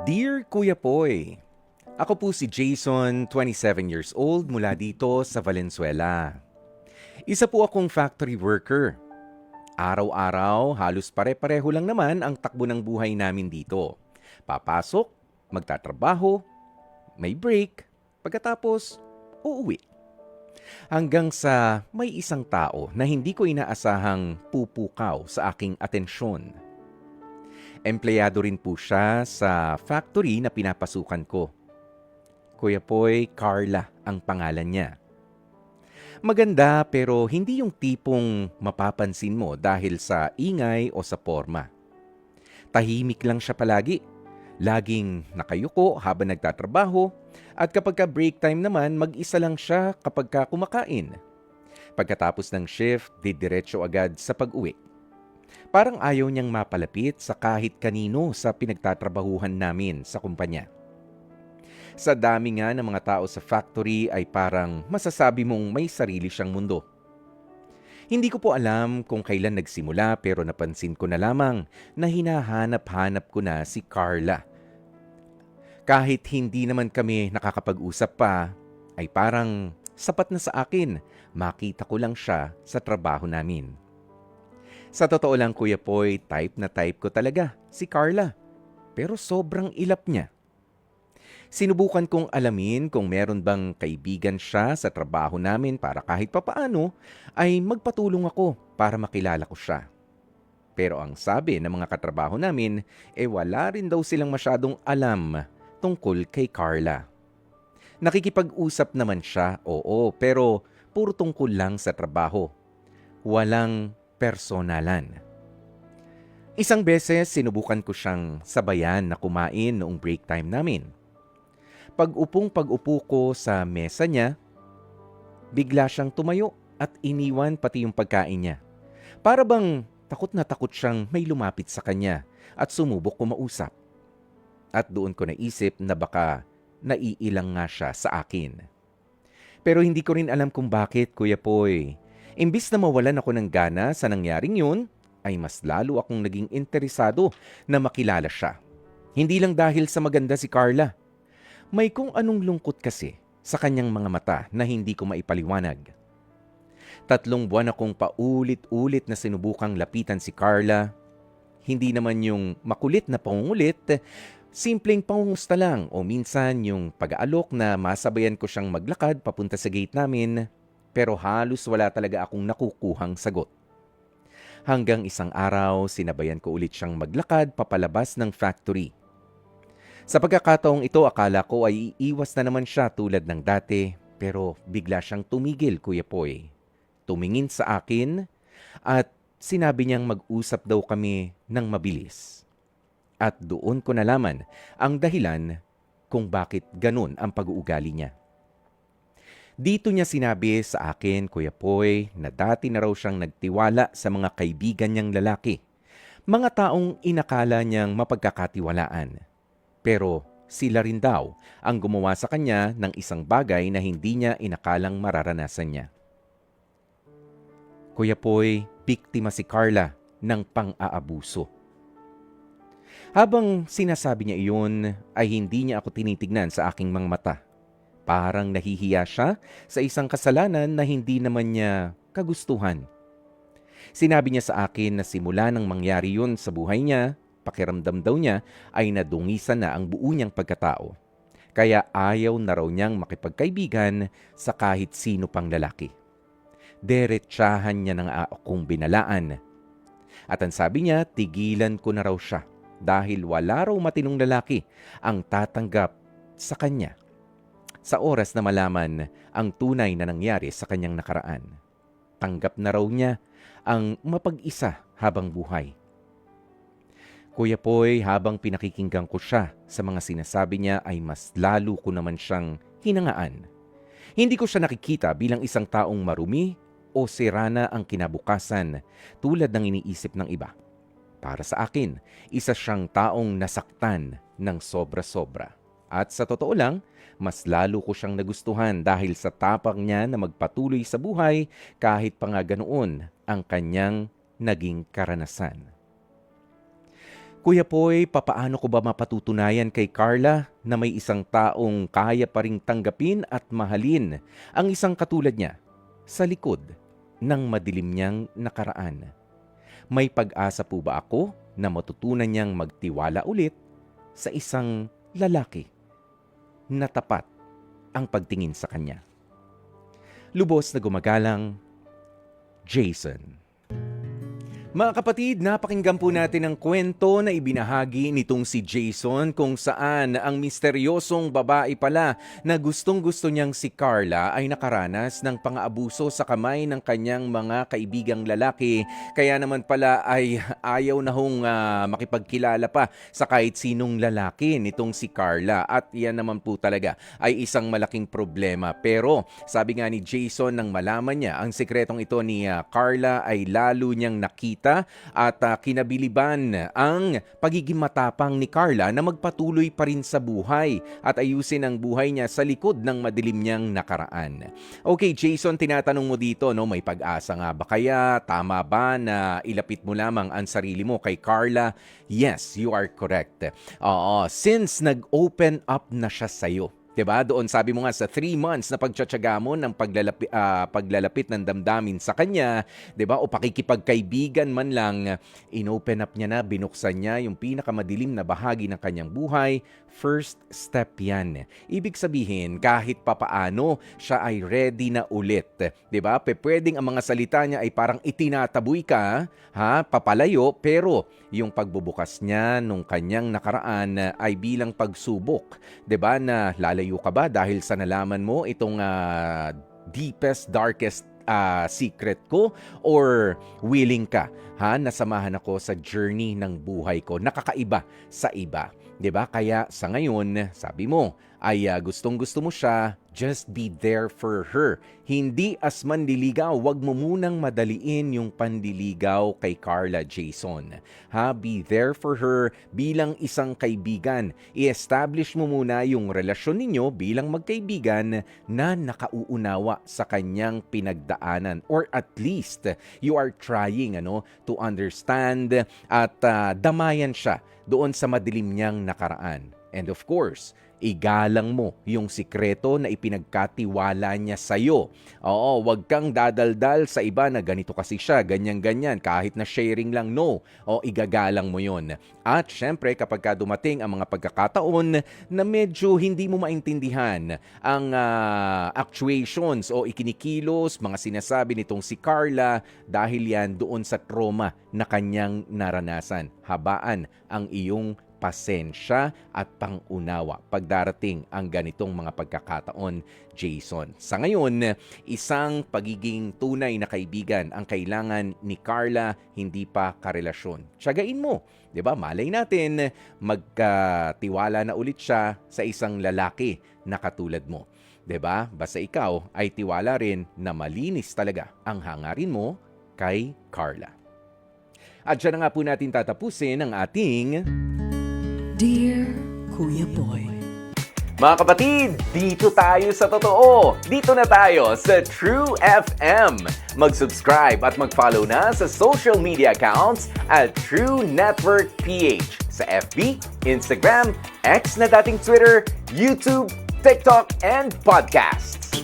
Dear Kuya Poy, ako po si Jason, 27 years old mula dito sa Valenzuela. Isa po akong factory worker. Araw-araw, halos pare-pareho lang naman ang takbo ng buhay namin dito. Papasok, magtatrabaho, may break, pagkatapos uuwi. Hanggang sa may isang tao na hindi ko inaasahang pupukaw sa aking atensyon. Empleyado rin po siya sa factory na pinapasukan ko. Kuya Poy, Carla ang pangalan niya. Maganda pero hindi yung tipong mapapansin mo dahil sa ingay o sa forma. Tahimik lang siya palagi. Laging nakayuko habang nagtatrabaho at kapag ka break time naman mag-isa lang siya kapag ka kumakain. Pagkatapos ng shift, didiretso agad sa pag-uwi. Parang ayaw niyang mapalapit sa kahit kanino sa pinagtatrabahuhan namin sa kumpanya. Sa dami nga ng mga tao sa factory ay parang masasabi mong may sarili siyang mundo. Hindi ko po alam kung kailan nagsimula pero napansin ko na lamang na hinahanap-hanap ko na si Carla. Kahit hindi naman kami nakakapag-usap pa, ay parang sapat na sa akin makita ko lang siya sa trabaho namin. Sa totoo lang Kuya Poy, type na type ko talaga si Carla. Pero sobrang ilap niya. Sinubukan kong alamin kung meron bang kaibigan siya sa trabaho namin para kahit papaano ay magpatulong ako para makilala ko siya. Pero ang sabi ng mga katrabaho namin, wala rin daw silang masyadong alam tungkol kay Carla. Nakikipag-usap naman siya, oo, pero puro tungkol lang sa trabaho. Walang personalan. Isang beses sinubukan ko siyang sabayan na kumain noong break time namin. Pag-upo ko sa mesa niya, bigla siyang tumayo at iniwan pati yung pagkain niya. Para bang takot na takot siyang may lumapit sa kanya at sumubok kumausap. At doon ko naisip na baka naiilang nga siya sa akin. Pero hindi ko rin alam kung bakit, Kuya Poy. Imbis na mawalan ako ng gana sa nangyaring yun, ay mas lalo akong naging interesado na makilala siya. Hindi lang dahil sa maganda si Carla. May kung anong lungkot kasi sa kanyang mga mata na hindi ko maipaliwanag. 3 buwan akong paulit-ulit na sinubukang lapitan si Carla. Hindi naman yung makulit na pangungulit, simpleng pangungumusta lang o minsan yung pag-aalok na masabayan ko siyang maglakad papunta sa gate namin, pero halos wala talaga akong nakukuhang sagot. Hanggang isang araw, sinabayan ko ulit siyang maglakad papalabas ng factory. Sa pagkakataong ito, akala ko ay iiwas na naman siya tulad ng dati, pero bigla siyang tumigil, Kuya Poy. Tumingin sa akin at sinabi niyang mag-usap daw kami ng mabilis. At doon ko nalaman ang dahilan kung bakit ganun ang pag-uugali niya. Dito niya sinabi sa akin, Kuya Poy, na dati na raw siyang nagtiwala sa mga kaibigan niyang lalaki. Mga taong inakala niyang mapagkakatiwalaan. Pero sila rin daw ang gumawa sa kanya ng isang bagay na hindi niya inakalang mararanasan niya. Kuya Poy, biktima si Carla ng pang-aabuso. Habang sinasabi niya iyon, ay hindi niya ako tinitignan sa aking mga mata. Parang nahihiya siya sa isang kasalanan na hindi naman niya kagustuhan. Sinabi niya sa akin na simula nang mangyari yun sa buhay niya, pakiramdam daw niya ay nadungisan na ang buo niyang pagkatao. Kaya ayaw na raw niyang makipagkaibigan sa kahit sino pang lalaki. Deretsahan niya ng akong binalaan. At ang sabi niya, tigilan ko na raw siya dahil wala raw matinong lalaki ang tatanggap sa kanya sa oras na malaman ang tunay na nangyari sa kanyang nakaraan. Tanggap na raw niya ang mapag-isa habang buhay. Kuya Poy, habang pinakikinggan ko siya sa mga sinasabi niya ay mas lalo ko naman siyang hinangaan. Hindi ko siya nakikita bilang isang taong marumi o sirana ang kinabukasan tulad ng iniisip ng iba. Para sa akin, isa siyang taong nasaktan ng sobra-sobra. At sa totoo lang, mas lalo ko siyang nagustuhan dahil sa tapang niya na magpatuloy sa buhay kahit pa nga ganoon ang kanyang naging karanasan. Kuya Poy, papaano ko ba mapatutunayan kay Carla na may isang taong kaya pa ring tanggapin at mahalin ang isang katulad niya sa likod ng madilim niyang nakaraan? May pag-asa po ba ako na matutunan niyang magtiwala ulit sa isang lalaki na tapat ang pagtingin sa kanya? Lubos na gumagalang, Jason. Mga kapatid, napakinggan po natin ang kwento na ibinahagi nitong si Jason kung saan ang misteryosong babae pala na gustong-gusto niyang si Carla ay nakaranas ng pang-aabuso sa kamay ng kanyang mga kaibigang lalaki. Kaya naman pala ay ayaw na hong makipagkilala pa sa kahit sinong lalaki nitong si Carla. At yan naman po talaga ay isang malaking problema. Pero sabi nga ni Jason nang malaman niya ang sikretong ito ni Carla ay lalo niyang nakita at kinabiliban ang pagiging matapang ni Carla na magpatuloy pa rin sa buhay at ayusin ang buhay niya sa likod ng madilim niyang nakaraan. Okay, Jason, tinatanong mo dito, no, may pag-asa nga ba kaya? Tama ba na ilapit mo lamang ang sarili mo kay Carla? Yes, you are correct. Since nag-open up na siya sa'yo. Diba? Doon sabi mo nga sa 3 months na pagtsatsaga mo ng paglalapit ng damdamin sa kanya, diba? O pakikipagkaibigan man lang, inopen up niya na, binuksan niya yung pinakamadilim na bahagi ng kanyang buhay. First step yan. Ibig sabihin, kahit papaano, siya ay ready na ulit. Diba? Pwedeng ang mga salita niya ay parang itinataboy ka, papalayo, pero yung pagbubukas niya nung kanyang nakaraan ay bilang pagsubok. Diba? Na lalayo ka ba dahil sa nalaman mo itong deepest, darkest secret ko, or willing ka na samahan ako sa journey ng buhay ko, nakakaiba sa iba, 'di ba? Kaya sa ngayon, sabi mo ay gustong-gusto mo siya, just be there for her. Hindi as manliligaw, wag mo munang madaliin yung pandiligaw kay Carla, Jason. Be there for her bilang isang kaibigan. I-establish mo muna yung relasyon ninyo bilang magkaibigan na nakauunawa sa kanyang pinagdaanan, or at least you are trying to understand at damayan siya doon sa madilim niyang nakaraan. And of course, igalang mo yung sikreto na ipinagkatiwala niya sa'yo. Wag kang dadaldal sa iba na ganito kasi siya, ganyan-ganyan, kahit na sharing lang, no. Igagalang mo yon. At syempre, kapag dumating ang mga pagkakataon na medyo hindi mo maintindihan ang actuations o ikinikilos, mga sinasabi nitong si Carla, dahil yan doon sa trauma na kanyang naranasan. Habaan ang iyong pasensya at pangunawa pagdarating ang ganitong mga pagkakataon, Jason. Sa ngayon, isang pagiging tunay na kaibigan ang kailangan ni Carla, hindi pa karelasyon. Tiyagain mo, 'di ba? Malay natin magkatiwala na ulit siya sa isang lalaki na katulad mo. 'Di ba? Basta ikaw ay tiwala rin na malinis talaga ang hangarin mo kay Carla. At dyan na nga po natin tatapusin ang ating Dear Kuya Boy. Mga kapatid, dito tayo sa totoo. Dito na tayo sa True FM. Mag-subscribe at mag-follow na sa social media accounts at True Network PH sa FB, Instagram, X na dating Twitter, YouTube, TikTok, and podcasts.